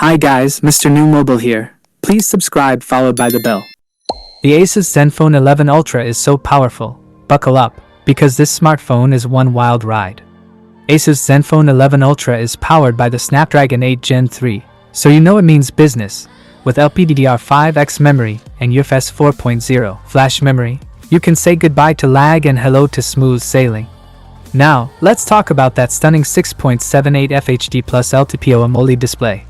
Hi guys, Mrnewmobile here. Please subscribe followed by the bell. The Asus Zenfone 11 Ultra is so powerful. Buckle up, because this smartphone is one wild ride. Asus Zenfone 11 Ultra is powered by the Snapdragon 8 Gen 3, so you know it means business. With LPDDR5X memory and UFS 4.0 flash memory, you can say goodbye to lag and hello to smooth sailing. Now, let's talk about that stunning 6.78 FHD plus LTPO AMOLED display.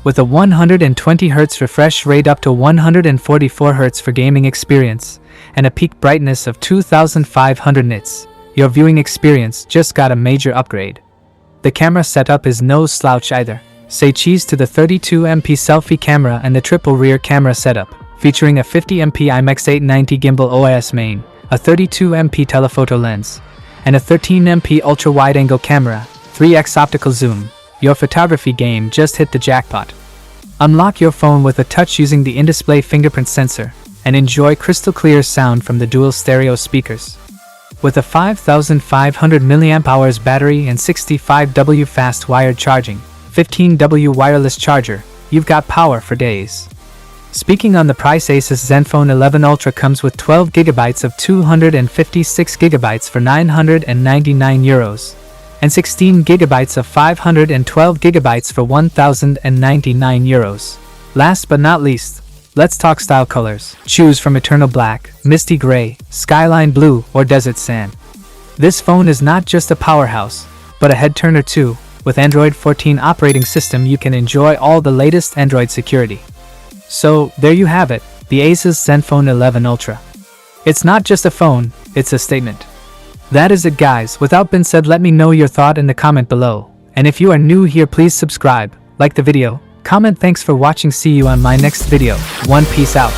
With a 120Hz refresh rate up to 144Hz for gaming experience, and a peak brightness of 2500 nits, your viewing experience just got a major upgrade. The camera setup is no slouch either. Say cheese to the 32MP selfie camera and the triple rear camera setup, featuring a 50MP IMX890 gimbal OIS main, a 32MP telephoto lens, and a 13MP ultra-wide-angle camera, 3x optical zoom. Your photography game just hit the jackpot. Unlock your phone with a touch using the in-display fingerprint sensor, and enjoy crystal clear sound from the dual stereo speakers. With a 5500 mAh battery and 65W fast wired charging, 15W wireless charger, you've got power for days. Speaking on the price, Asus Zenfone 11 Ultra comes with 12GB of 256GB for €999, and 16GB of 512GB for €1,099. Last but not least, let's talk style colors. Choose from eternal black, misty gray, skyline blue, or desert sand. This phone is not just a powerhouse, but a head-turner too. With Android 14 operating system, you can enjoy all the latest Android security. So, there you have it, the Asus Zenfone 11 Ultra. It's not just a phone, it's a statement. That is it guys, without being said, let me know your thought in the comment below. And if you are new here, please subscribe, like the video, comment. Thanks for watching, see you on my next video. One, peace out.